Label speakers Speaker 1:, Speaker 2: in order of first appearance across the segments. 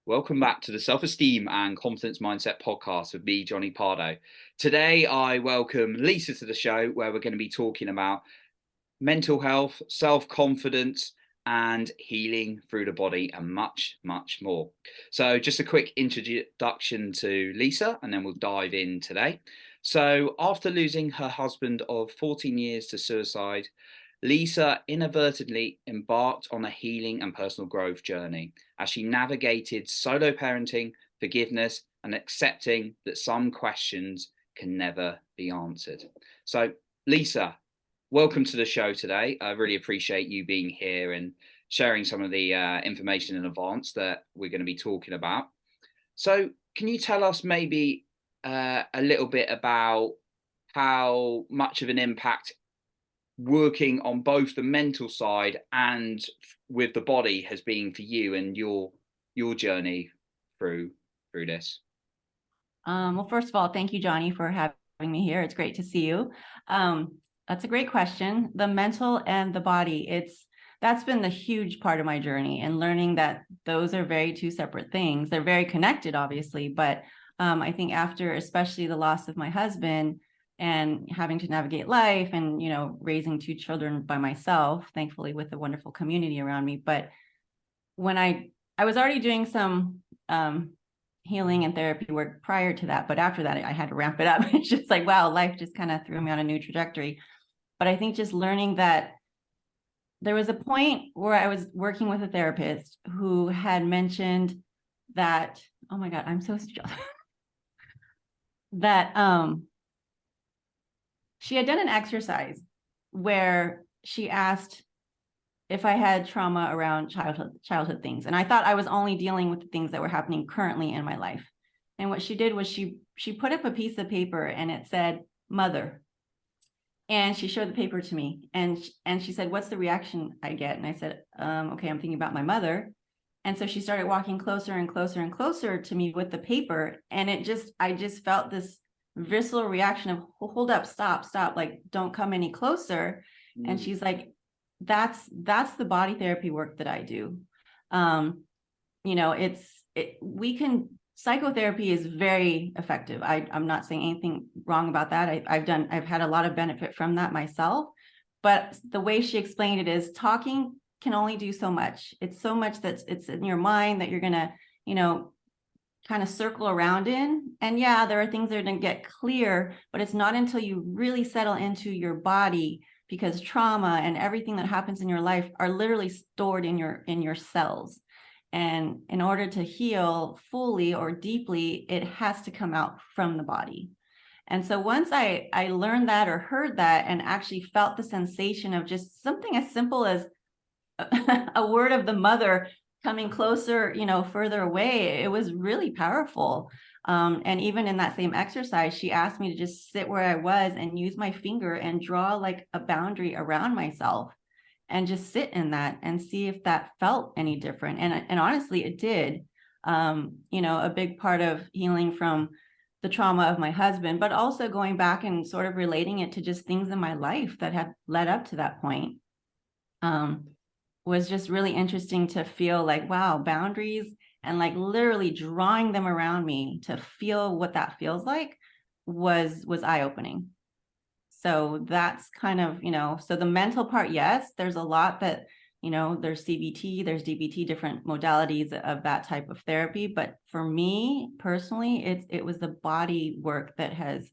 Speaker 1: Welcome back to the Self-Esteem and Confidence Mindset podcast with me, Johnny Pardo. Today, I welcome Lisa to the show where we're going to be talking about mental health, self-confidence, and healing through the body and much, much more. So just a quick introduction to Lisa, and then we'll dive in today. So after losing her husband of 14 years to suicide, Lisa inadvertently embarked on a healing and personal growth journey as she navigated solo parenting, forgiveness, and accepting that some questions can never be answered. So, Lisa, welcome to the show today. I really appreciate you being here and sharing some of the information in advance that we're going to be talking about. So, can you tell us maybe a little bit about how much of an impact working on both the mental side and with the body has been for you and your journey through this?
Speaker 2: Well, first of all, thank you, Johnny, for having me here. It's great to see you. That's a great question. The mental and the body, that's been the huge part of my journey, and learning that those are very two separate things. They're very connected, obviously, but I think after especially the loss of my husband and having to navigate life and, raising two children by myself, thankfully with a wonderful community around me. But when I was already doing some healing and therapy work prior to that, but after that, I had to ramp it up. It's just like, wow, life just kind of threw me on a new trajectory. But I think just learning that there was a point where I was working with a therapist who had mentioned that, oh my God, I'm so jealous. that she had done an exercise where she asked if I had trauma around childhood things. And I thought I was only dealing with the things that were happening currently in my life. And what she did was she put up a piece of paper and it said, mother. And she showed the paper to me and she said, what's the reaction I get? And I said, okay, I'm thinking about my mother. And so she started walking closer and closer and closer to me with the paper. And I just felt this visceral reaction of, hold up, stop, like, don't come any closer. And she's like, that's the body therapy work that I do. Psychotherapy is very effective. I'm not saying anything wrong about that. I've had a lot of benefit from that myself, but the way she explained it is talking can only do so much. It's so much it's in your mind that you're gonna, kind of circle around in. And yeah, there are things that are gonna get clear, but it's not until you really settle into your body, because trauma and everything that happens in your life are literally stored in your cells. And in order to heal fully or deeply, it has to come out from the body. And so once I learned that or heard that and actually felt the sensation of just something as simple as a word of the mother coming closer, further away, it was really powerful. And even in that same exercise, she asked me to just sit where I was and use my finger and draw like a boundary around myself and just sit in that and see if that felt any different. And honestly, it did. A big part of healing from the trauma of my husband, but also going back and sort of relating it to just things in my life that had led up to that point, was just really interesting to feel like, wow, boundaries and like literally drawing them around me to feel what that feels like was eye-opening. So that's kind of, so the mental part, yes, there's a lot that, there's CBT, there's DBT, different modalities of that type of therapy. But for me personally, it was the body work that has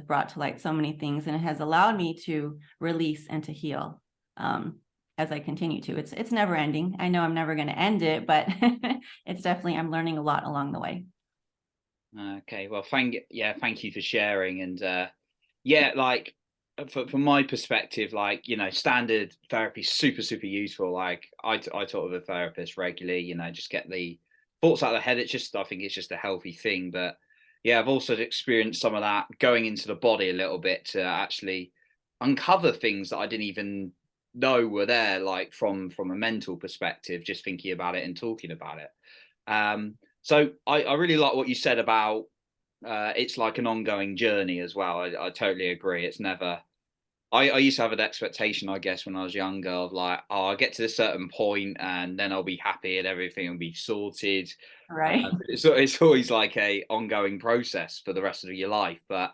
Speaker 2: brought to light so many things, and it has allowed me to release and to heal. As I continue to. It's never ending. I know I'm never going to end it, but it's definitely, I'm learning a lot along the way.
Speaker 1: Okay, well, thank you for sharing. And like from my perspective, like, standard therapy is super, super useful. Like I talk with a therapist regularly, just get the thoughts out of the head. I think it's just a healthy thing. But yeah, I've also experienced some of that going into the body a little bit to actually uncover things that I didn't even know were there, like from a mental perspective, just thinking about it and talking about it. So I really like what you said about it's like an ongoing journey as well. I totally agree. It's never I used to have an expectation, I guess, when I was younger of like, oh, I'll get to a certain point and then I'll be happy and everything will be sorted.
Speaker 2: Right.
Speaker 1: It's always like a ongoing process for the rest of your life. But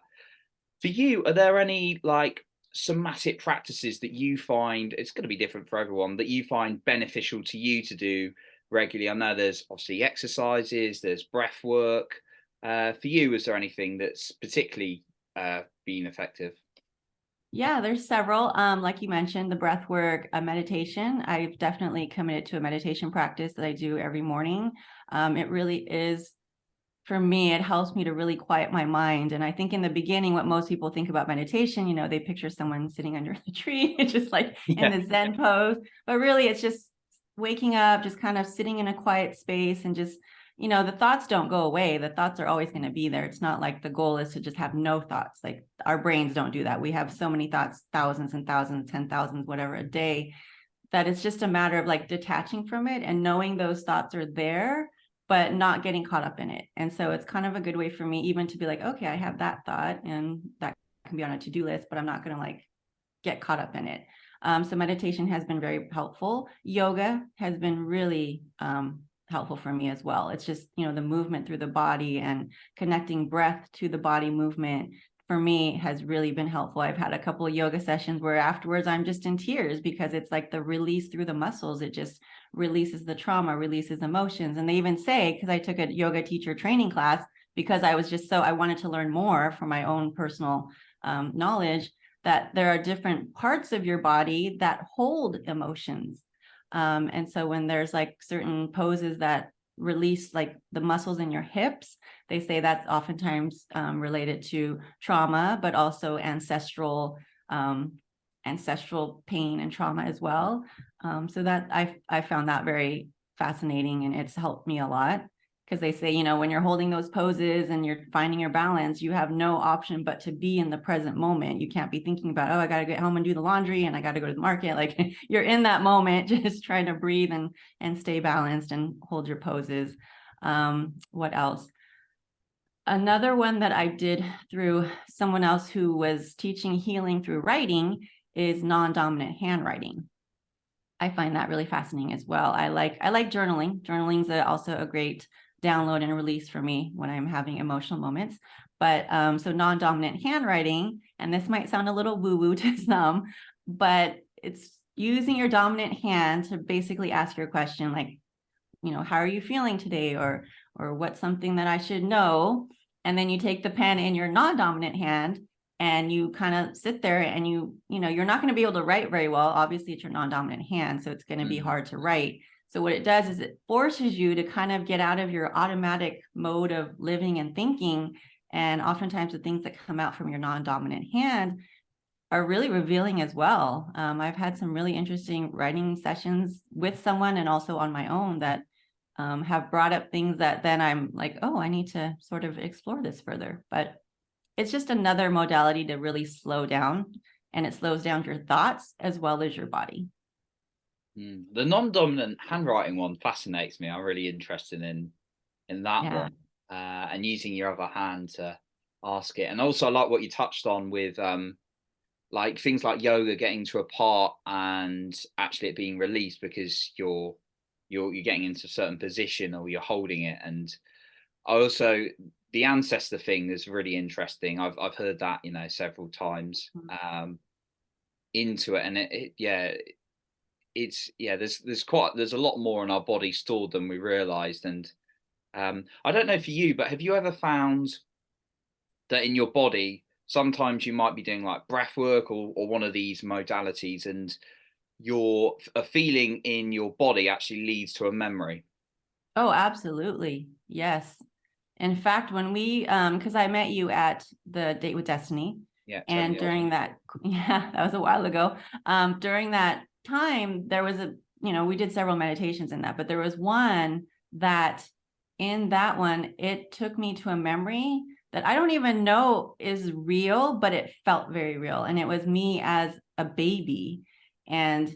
Speaker 1: for you, are there any like somatic practices that you find, it's going to be different for everyone, that you find beneficial to you to do regularly? I know there's obviously exercises, there's breath work. For you, is there anything that's particularly been effective?
Speaker 2: Yeah, there's several. Like you mentioned, the breath work, meditation. I've definitely committed to a meditation practice that I do every morning. It really is, for me, it helps me to really quiet my mind. And I think in the beginning, what most people think about meditation, they picture someone sitting under the tree, just like in
Speaker 1: Yeah.
Speaker 2: the Zen pose. But really, it's just waking up, just kind of sitting in a quiet space and just, the thoughts don't go away. The thoughts are always going to be there. It's not like the goal is to just have no thoughts. Like our brains don't do that. We have so many thoughts, thousands and thousands, 10,000, whatever a day, that it's just a matter of like detaching from it and knowing those thoughts are there, but not getting caught up in it. And so it's kind of a good way for me even to be like, okay, I have that thought and that can be on a to-do list, but I'm not going to like get caught up in it. So meditation has been very helpful. Yoga has been really helpful for me as well. It's just, the movement through the body and connecting breath to the body movement for me has really been helpful. I've had a couple of yoga sessions where afterwards I'm just in tears because it's like the release through the muscles. It just releases the trauma, releases emotions. And they even say, because I took a yoga teacher training class, because I was just I wanted to learn more for my own personal knowledge, that there are different parts of your body that hold emotions. And so when there's like certain poses that release like the muscles in your hips, they say that's oftentimes related to trauma, but also ancestral pain and trauma as well. So that I found that very fascinating, and it's helped me a lot. Because they say, when you're holding those poses and you're finding your balance, you have no option but to be in the present moment. You can't be thinking about, oh, I got to get home and do the laundry and I got to go to the market. Like you're in that moment, just trying to breathe and stay balanced and hold your poses. What else? Another one that I did through someone else who was teaching healing through writing is non-dominant handwriting. I find that really fascinating as well. I like journaling. Journaling is also a great download and release for me when I'm having emotional moments. But so non-dominant handwriting, and this might sound a little woo-woo to some, but it's using your dominant hand to basically ask your question, like, how are you feeling today? Or what's something that I should know? And then you take the pen in your non-dominant hand and you kind of sit there and you're not going to be able to write very well. Obviously, it's your non-dominant hand, so it's going to be hard to write. So what it does is it forces you to kind of get out of your automatic mode of living and thinking. And oftentimes the things that come out from your non-dominant hand are really revealing as well. I've had some really interesting writing sessions with someone and also on my own that have brought up things that then I'm like, oh, I need to sort of explore this further. But it's just another modality to really slow down, and it slows down your thoughts as well as your body.
Speaker 1: The non-dominant handwriting one fascinates me. I'm really interested in that
Speaker 2: Yeah.
Speaker 1: one, and using your other hand to ask it. And also, I like what you touched on with like things like yoga getting to a part and actually it being released because you're getting into a certain position or you're holding it. And I also, the ancestor thing is really interesting. I've heard that several times into it, and yeah, it's there's a lot more in our body stored than we realized. And I don't know for you, but have you ever found that in your body sometimes you might be doing like breath work or one of these modalities, and a feeling in your body actually leads to a memory?
Speaker 2: Oh, absolutely. Yes. In fact, when we, because I met you at the Date with Destiny,
Speaker 1: Yeah, 10
Speaker 2: and
Speaker 1: years.
Speaker 2: during that, yeah, that was a while ago. During that time, there was we did several meditations in that, but there was one that in that one, it took me to a memory that I don't even know is real, but it felt very real. And it was me as a baby. And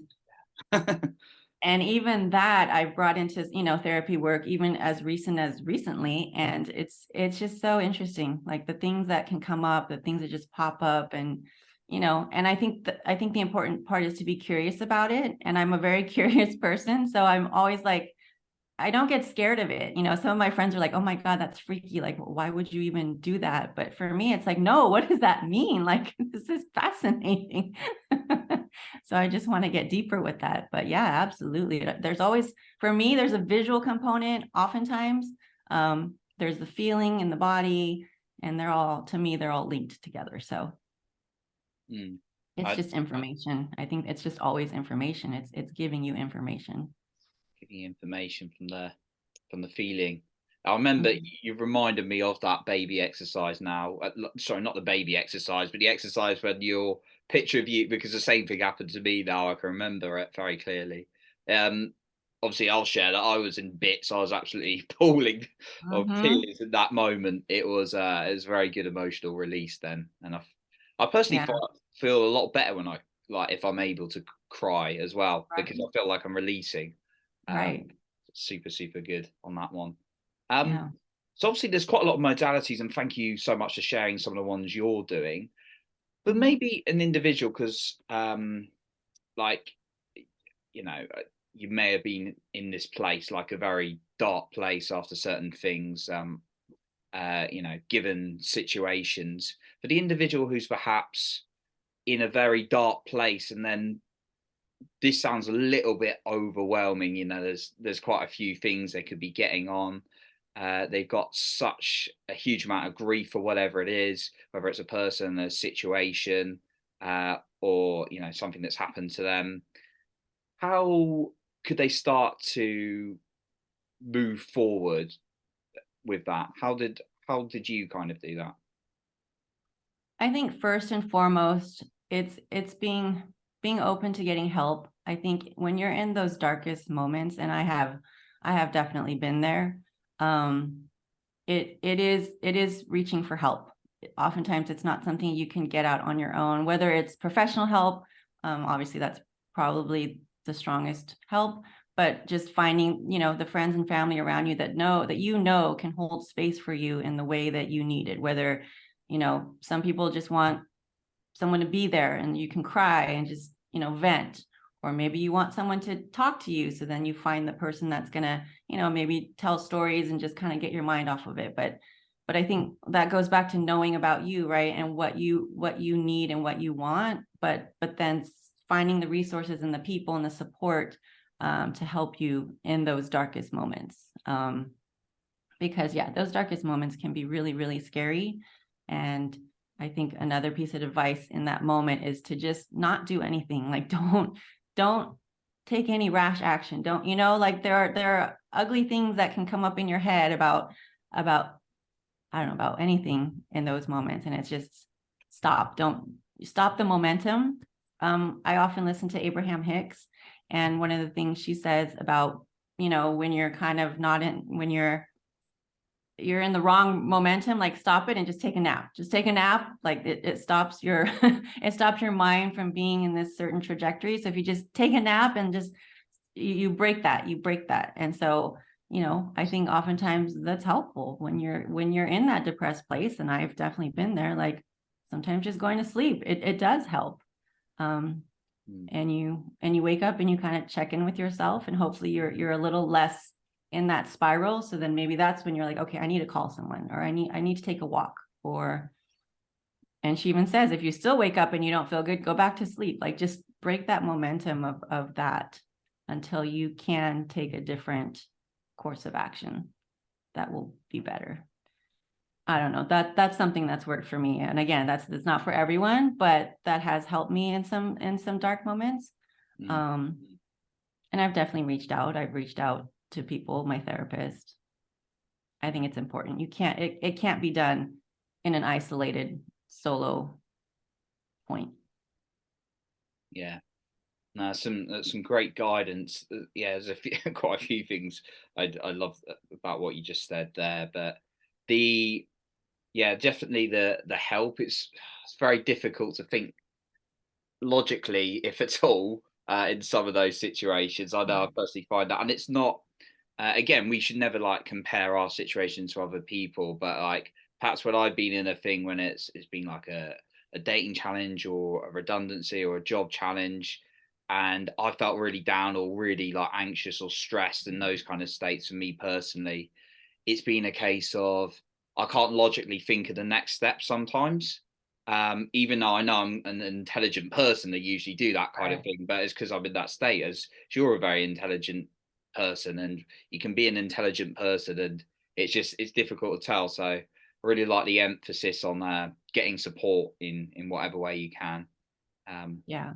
Speaker 2: and even that I brought into therapy work even as recent as recently, and it's just so interesting, like the things that can come up, the things that just pop up. And you know, and I think the important part is to be curious about it. And I'm a very curious person. So I'm always like, I don't get scared of it. You know, some of my friends are like, oh my God, that's freaky. Like, why would you even do that? But for me, it's like, no, what does that mean? Like, this is fascinating. So I just want to get deeper with that. But yeah, absolutely. There's always, for me, there's a visual component. Oftentimes, there's the feeling in the body, and to me, they're all linked together. So it's just information. I think it's just always information. It's giving you information.
Speaker 1: Giving information from the feeling. I remember you reminded me of that baby exercise now. Sorry, not the baby exercise, but the exercise when your picture of you, because the same thing happened to me now. I can remember it very clearly. Obviously, I'll share that I was in bits. I was absolutely pooling of tears at that moment. It was a very good emotional release then, and I personally feel a lot better when if I'm able to cry as well, because I feel like I'm releasing.
Speaker 2: Right.
Speaker 1: Super, super good on that one.
Speaker 2: Yeah.
Speaker 1: So obviously there's quite a lot of modalities, and thank you so much for sharing some of the ones you're doing. But maybe an individual, because like, you know, you may have been in this place, like a very dark place after certain things, you know, given situations. For the individual who's perhaps in a very dark place, and then this sounds a little bit overwhelming, you know, there's quite a few things they could be getting on. They've got such a huge amount of grief for whatever it is, whether it's a person, a situation, or, you know, something that's happened to them. How could they start to move forward with that? How did you kind of do that?
Speaker 2: I think first and foremost, it's being open to getting help. I think when you're in those darkest moments, and I have definitely been there, it is reaching for help. Oftentimes it's not something you can get out on your own, whether it's professional help. Obviously that's probably the strongest help, but just finding, you know, the friends and family around you that can hold space for you in the way that you need it. Whether, you know, some people just want someone to be there and you can cry and just, you know, vent, or maybe you want someone to talk to you, so then you find the person that's gonna, you know, maybe tell stories and just kind of get your mind off of it. But I think that goes back to knowing about you, right, and what you need and what you want, but then finding the resources and the people and the support to help you in those darkest moments, because those darkest moments can be really, really scary. And I think another piece of advice in that moment is to just not do anything. Like, don't take any rash action. Don't, you know, like there are ugly things that can come up in your head about I don't know, about anything in those moments. And it's just don't stop the momentum. I often listen to Abraham Hicks, and one of the things she says about, you know, when you're kind of not in, when you're in the wrong momentum, like stop it and just take a nap. Just take a nap. Like it stops your it stops your mind from being in this certain trajectory. So if you just take a nap and just you break that. And so, you know, I think oftentimes that's helpful when you're in that depressed place. And I've definitely been there. Like sometimes just going to sleep, it does help. And you wake up and you kind of check in with yourself, and hopefully you're a little less in that spiral. So then maybe that's when you're like, okay, I need to call someone, or I need to take a walk. And she even says, if you still wake up and you don't feel good, go back to sleep. Like just break that momentum of that until you can take a different course of action that will be better. I don't know, that's something that's worked for me. And again, that's not for everyone, but that has helped me in some dark moments. And I've definitely reached out. I've reached out to people, my therapist. I think it's important. It can't be done in an isolated solo point.
Speaker 1: Yeah. No, some great guidance. Yeah, there's quite a few things I love about what you just said there. But definitely the help. It's very difficult to think logically, if at all, in some of those situations. I know I personally find that, and it's not. Again, we should never like compare our situation to other people, but like perhaps when I've been in a thing when it's been like a a dating challenge or a redundancy or a job challenge, and I felt really down or really like anxious or stressed and those kind of states for me personally, it's been a case of I can't logically think of the next step sometimes. Even though I know I'm an intelligent person, I usually do that kind of
Speaker 2: Right.
Speaker 1: thing, but it's because I'm in that state. As you're a very intelligent person, and you can be an intelligent person, and it's difficult to tell. So I really like the emphasis on getting support in whatever way you can. Um,
Speaker 2: Yeah.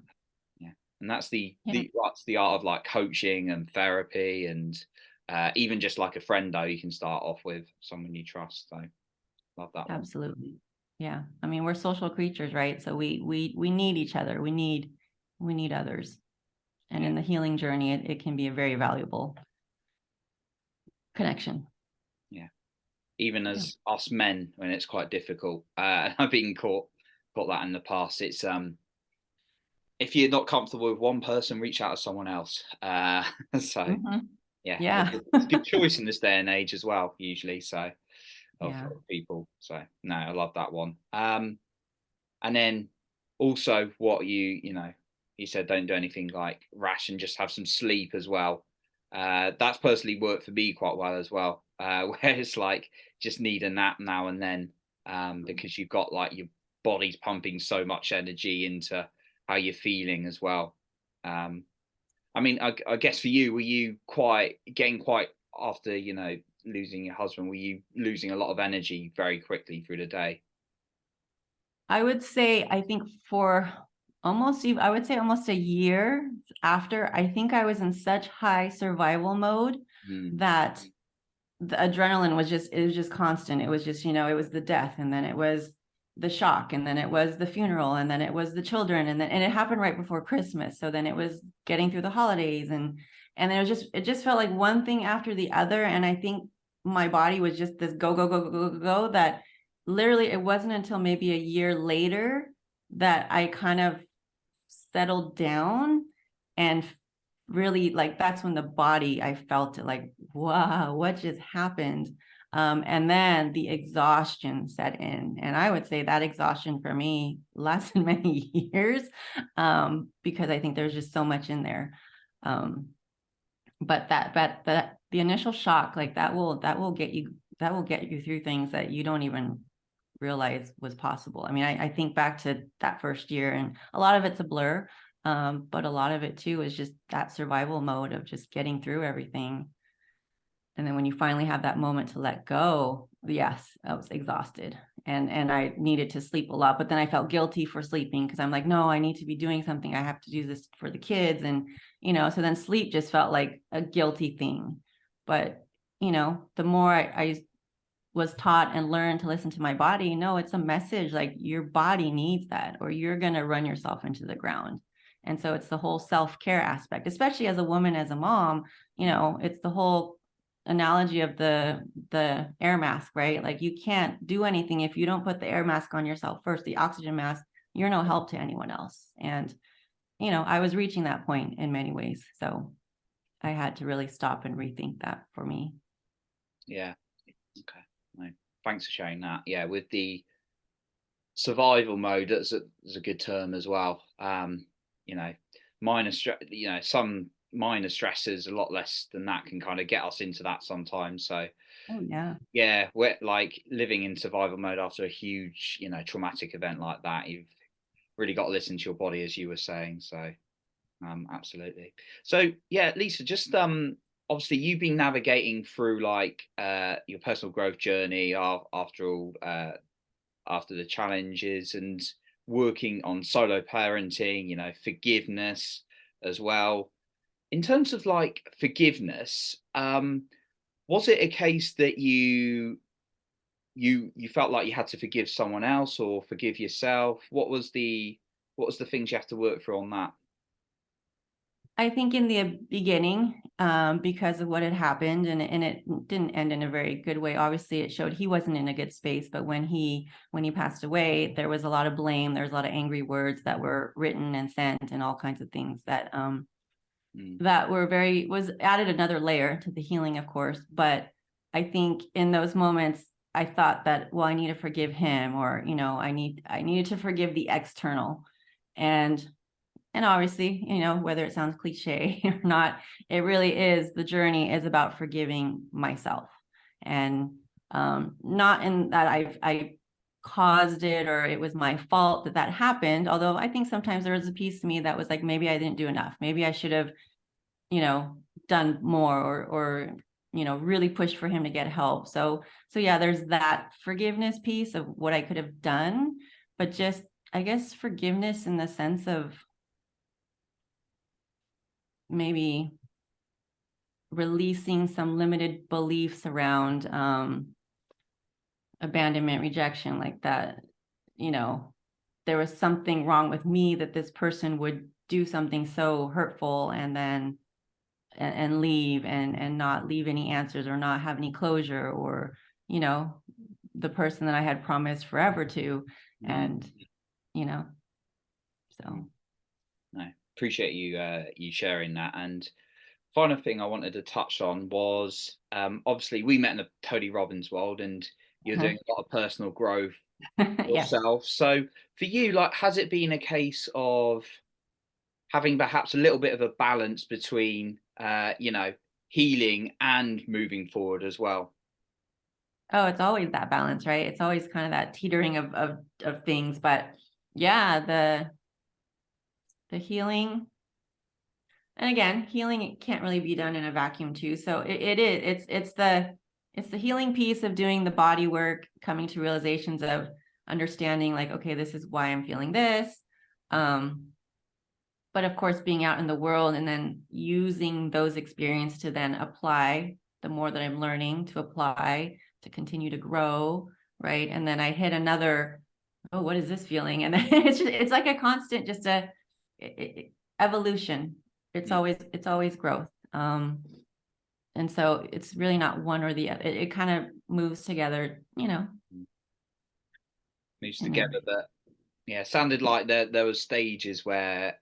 Speaker 1: yeah, and that's
Speaker 2: Yeah.
Speaker 1: that's the art of like coaching and therapy, and even just like a friend though you can start off with someone you trust. So love that one.
Speaker 2: Absolutely. Yeah. I mean, we're social creatures, right? So we need each other. We need others. And
Speaker 1: Yeah,
Speaker 2: in the healing journey, it can be a very valuable connection.
Speaker 1: yeah. Even
Speaker 2: Yeah.
Speaker 1: as us men, when it's quite difficult, I've been caught that in the past. It's if you're not comfortable with one person, reach out to someone else. So
Speaker 2: Mhm.
Speaker 1: yeah,
Speaker 2: Yeah.
Speaker 1: it's a good choice in this day and age as well. Usually, so
Speaker 2: Yeah.
Speaker 1: of people. So no, I love that one. And then also what you said, don't do anything like rash and just have some sleep as well. That's personally worked for me quite well as well. Where it's like just need a nap now and then, because you've got like your body's pumping so much energy into how you're feeling as well. Um, I mean, I guess for you, were you quite after losing your husband? Were you losing a lot of energy very quickly through the day?
Speaker 2: I would say, I think for I would say almost a year after, I think I was in such high survival mode
Speaker 1: Mm,
Speaker 2: that the adrenaline it was just constant. It was just, it was the death, and then it was the shock, and then it was the funeral, and then it was the children, and it happened right before Christmas. So then it was getting through the holidays, and it just felt like one thing after the other. And I think my body was just this go, go, go, go, go, go, that literally it wasn't until maybe a year later that I kind of settled down and really, like, that's when the body, I felt it, like, wow, what just happened. And then the exhaustion set in, and I would say that exhaustion for me lasted many years, because I think there's just so much in there. um, but that the initial shock, like, that will get you through things that you don't even realize was possible. I mean, I think back to that first year, and a lot of it's a blur, but a lot of it too is just that survival mode of just getting through everything. And then when you finally have that moment to let go, yes, I was exhausted, and I needed to sleep a lot. But then I felt guilty for sleeping, because I'm like, no, I need to be doing something. I have to do this for the kids, and so then sleep just felt like a guilty thing. But the more I was taught and learned to listen to my body, no, it's a message, like, your body needs that, or you're going to run yourself into the ground. And so it's the whole self-care aspect, especially as a woman, as a mom. It's the whole analogy of the air mask, right? Like, you can't do anything if you don't put the air mask on yourself first, the oxygen mask. You're no help to anyone else. And I was reaching that point in many ways, so I had to really stop and rethink that for me.
Speaker 1: yeah. Okay. No, thanks for sharing that. Yeah, with the survival mode, that's a good term as well. You know, minor stress. Some minor stresses, a lot less than that, can kind of get us into that sometimes. So
Speaker 2: Oh yeah.
Speaker 1: yeah, we're like living in survival mode after a huge, traumatic event like that. You've really got to listen to your body, as you were saying. So absolutely. So yeah, Lisa, just obviously you've been navigating through like your personal growth journey after all, after the challenges, and working on solo parenting, forgiveness as well. In terms of like forgiveness, was it a case that you felt like you had to forgive someone else or forgive yourself? What was the things you have to work through on that?
Speaker 2: I think in the beginning, because of what had happened, and it didn't end in a very good way. Obviously, it showed he wasn't in a good space. But when he passed away, there was a lot of blame. There was a lot of angry words that were written and sent, and all kinds of things
Speaker 1: Mm,
Speaker 2: that was added another layer to the healing, of course. But I think in those moments, I thought that, well, I need to forgive him, or, you know, I needed to forgive the external. And obviously, you know, whether it sounds cliche or not, it really is, the journey is about forgiving myself. And not in that I caused it, or it was my fault that that happened. Although I think sometimes there was a piece of me that was like, maybe I didn't do enough. Maybe I should have, you know, done more, or, you know, really pushed for him to get help. So yeah, there's that forgiveness piece of what I could have done, but just, I guess, forgiveness in the sense of maybe releasing some limited beliefs around abandonment, rejection, like that, you know, there was something wrong with me, that this person would do something so hurtful and then and leave, and not leave any answers, or not have any closure, or, you know, the person that I had promised forever to. And, you know, so.
Speaker 1: No, appreciate you sharing that. And final thing I wanted to touch on was, obviously we met in the Tony Robbins world, and you're doing a lot of personal growth
Speaker 2: Yes.
Speaker 1: yourself. So for you, like, has it been a case of having perhaps a little bit of a balance between, you know, healing and moving forward as well?
Speaker 2: Oh, it's always that balance, right? It's always kind of that teetering of things. But yeah, the healing, and again, healing, it can't really be done in a vacuum too. So it's the healing piece of doing the body work, coming to realizations of understanding, like, okay, this is why I'm feeling this. But of course, being out in the world and then using those experiences to then apply, the more that I'm learning to apply, to continue to grow, right? And then I hit another, oh, what is this feeling? And then it's like a constant, just evolution. It's always growth. And so it's really not one or the other. It kind of moves together, you know.
Speaker 1: Moves together, but yeah, sounded like there was stages where,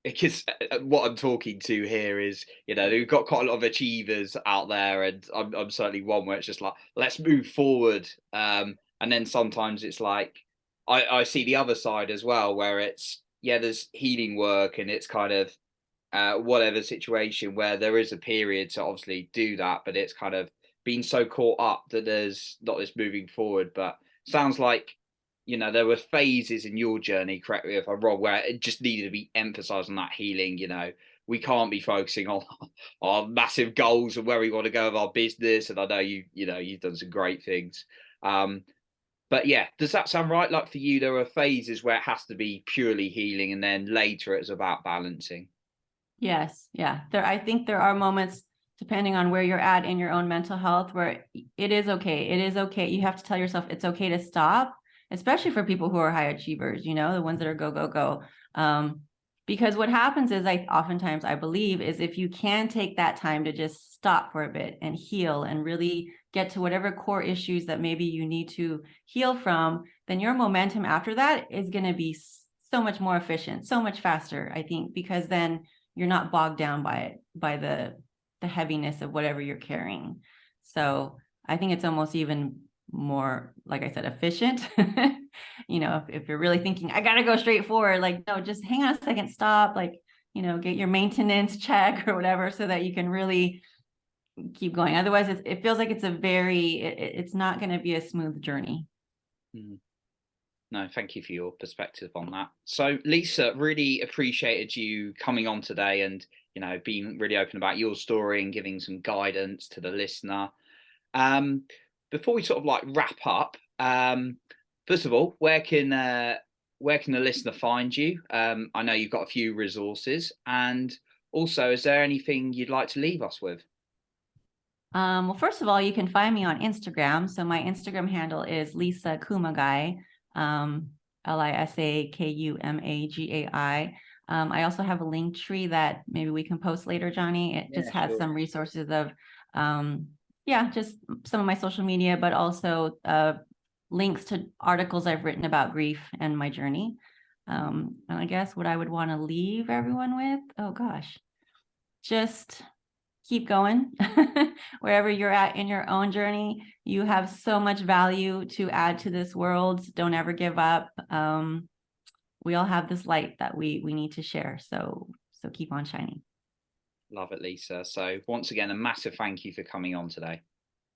Speaker 1: because what I'm talking to here is, you know, we've got quite a lot of achievers out there, and I'm certainly one where it's just like, let's move forward. And then sometimes it's like, I see the other side as well, where it's, yeah, there's healing work, and it's kind of whatever situation where there is a period to obviously do that, but it's kind of been so caught up that there's not this moving forward. But sounds like, you know, there were phases in your journey, correct me if I'm wrong, where it just needed to be emphasized on that healing. You know, we can't be focusing on our massive goals and where we want to go with our business. And I know you know, you've done some great things. But yeah, does that sound right? Like for you, there are phases where it has to be purely healing, and then later it's about balancing.
Speaker 2: Yes. Yeah. I think there are moments, depending on where you're at in your own mental health, where it is okay. It is okay. You have to tell yourself it's okay to stop, especially for people who are high achievers, you know, the ones that are go, go, go. Because what happens is, oftentimes I believe, is if you can take that time to just stop for a bit and heal and really get to whatever core issues that maybe you need to heal from, then your momentum after that is going to be so much more efficient, so much faster, I think, because then you're not bogged down by the heaviness of whatever you're carrying. So I think it's almost even more, like I said, efficient. You know, if you're really thinking, I gotta go straight forward, like, no, just hang on a second, stop, like, you know, get your maintenance check or whatever, so that you can really keep going. Otherwise, it feels like it's not going to be a smooth journey.
Speaker 1: No, thank you for your perspective on that. So, Lisa, really appreciated you coming on today, and, you know, being really open about your story and giving some guidance to the listener. Before we sort of like wrap up, first of all, where can the listener find you? I know you've got a few resources, and also, is there anything you'd like to leave us with?
Speaker 2: Well, first of all, you can find me on Instagram. So my Instagram handle is lisakumagai, lisakumagai. I also have a link tree that maybe we can post later, Johnny. It just has some resources of, just some of my social media, but also links to articles I've written about grief and my journey. And I guess what I would want to leave everyone with, oh gosh, just keep going. Wherever you're at in your own journey, you have so much value to add to this world. Don't ever give up. We all have this light that we need to share. So keep on shining.
Speaker 1: Love it, Lisa. So once again, a massive thank you for coming on today.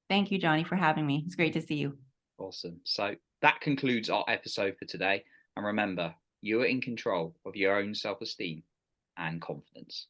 Speaker 2: Thank you, Johnny, for having me. It's great to see you.
Speaker 1: Awesome. So that concludes our episode for today. And remember, you are in control of your own self-esteem and confidence.